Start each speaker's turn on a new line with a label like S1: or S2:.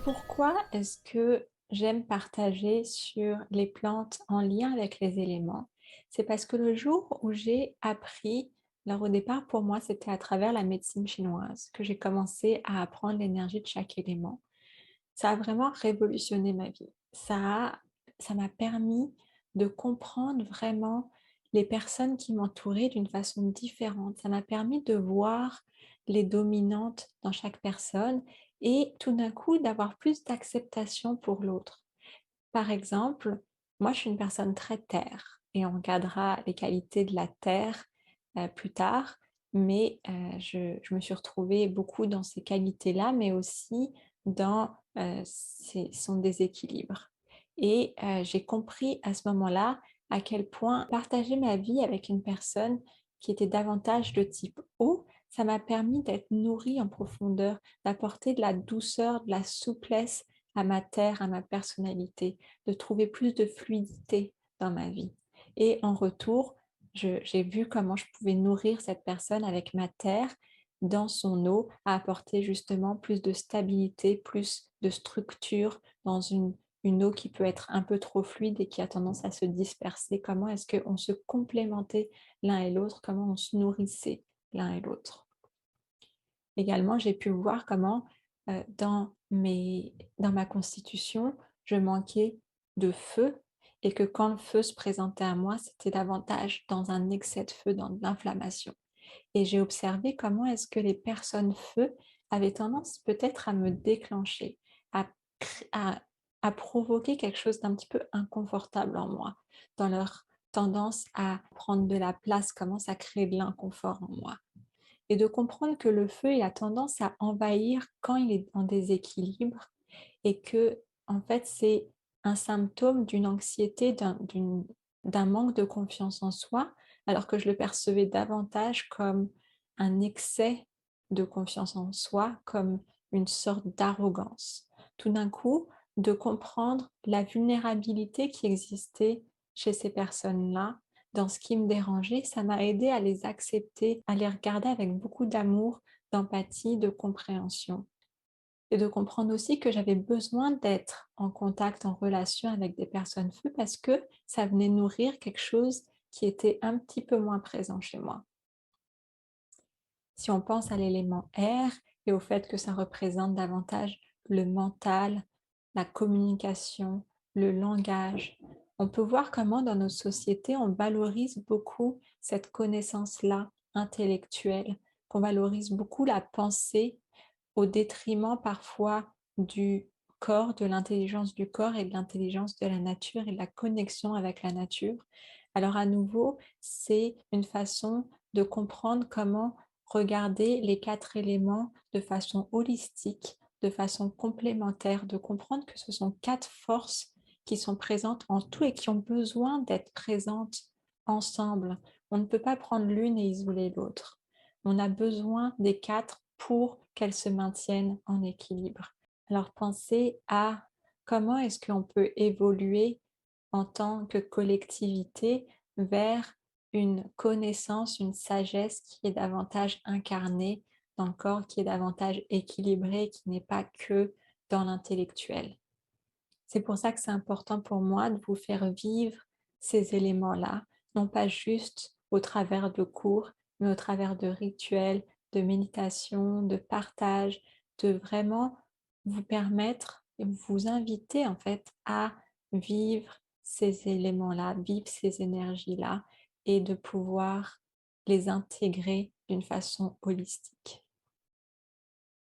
S1: Pourquoi est-ce que j'aime partager sur les plantes en lien avec les éléments? C'est parce que le jour où j'ai appris, alors au départ pour moi c'était à travers la médecine chinoise que j'ai commencé à apprendre l'énergie de chaque élément. Ça a vraiment révolutionné ma vie. Ça m'a permis de comprendre vraiment les personnes qui m'entouraient d'une façon différente. Ça m'a permis de voir les dominantes dans chaque personne et tout d'un coup d'avoir plus d'acceptation pour l'autre. Par exemple, moi je suis une personne très terre et on regardera les qualités de la terre plus tard, mais je me suis retrouvée beaucoup dans ces qualités-là, mais aussi dans son déséquilibre. Et j'ai compris à ce moment-là à quel point partager ma vie avec une personne qui était davantage de type eau, ça m'a permis d'être nourrie en profondeur, d'apporter de la douceur, de la souplesse à ma terre, à ma personnalité, de trouver plus de fluidité dans ma vie. Et en retour, j'ai vu comment je pouvais nourrir cette personne avec ma terre dans son eau, à apporter justement plus de stabilité, plus de structure dans une eau qui peut être un peu trop fluide et qui a tendance à se disperser. Comment est-ce qu'on se complémentait l'un et l'autre, comment on se nourrissait l'un et l'autre. Également, j'ai pu voir comment, dans ma constitution, je manquais de feu et que quand le feu se présentait à moi, c'était davantage dans un excès de feu, dans de l'inflammation. Et j'ai observé comment est-ce que les personnes feu avaient tendance peut-être à me déclencher, à cré à provoquer quelque chose d'un petit peu inconfortable en moi, dans leur tendance à prendre de la place, commence à créer de l'inconfort en moi et de comprendre que le feu, il a tendance à envahir quand il est en déséquilibre et que, en fait, c'est un symptôme d'une anxiété, d'un manque de confiance en soi, alors que je le percevais davantage comme un excès de confiance en soi, comme une sorte d'arrogance. Tout d'un coup, de comprendre la vulnérabilité qui existait chez ces personnes-là dans ce qui me dérangeait, ça m'a aidé à les accepter, à les regarder avec beaucoup d'amour, d'empathie, de compréhension. Et de comprendre aussi que j'avais besoin d'être en contact, en relation avec des personnes feu parce que ça venait nourrir quelque chose qui était un petit peu moins présent chez moi. Si on pense à l'élément air et au fait que ça représente davantage le mental, la communication, le langage, on peut voir comment dans nos sociétés, on valorise beaucoup cette connaissance-là intellectuelle, qu'on valorise beaucoup la pensée au détriment parfois du corps, de l'intelligence du corps et de l'intelligence de la nature et de la connexion avec la nature. Alors à nouveau, c'est une façon de comprendre comment regarder les 4 éléments de façon holistique, de façon complémentaire, de comprendre que ce sont 4 forces qui sont présentes en tout et qui ont besoin d'être présentes ensemble. On ne peut pas prendre l'une et isoler l'autre. On a besoin des 4 pour qu'elles se maintiennent en équilibre. Alors pensez à comment est-ce qu'on peut évoluer en tant que collectivité vers une connaissance, une sagesse qui est davantage incarnée dans le corps, qui est davantage équilibrée, qui n'est pas que dans l'intellectuel. C'est pour ça que c'est important pour moi de vous faire vivre ces éléments-là, non pas juste au travers de cours, mais au travers de rituels, de méditation, de partage, de vraiment vous permettre et vous inviter en fait à vivre ces éléments-là, vivre ces énergies-là et de pouvoir les intégrer d'une façon holistique.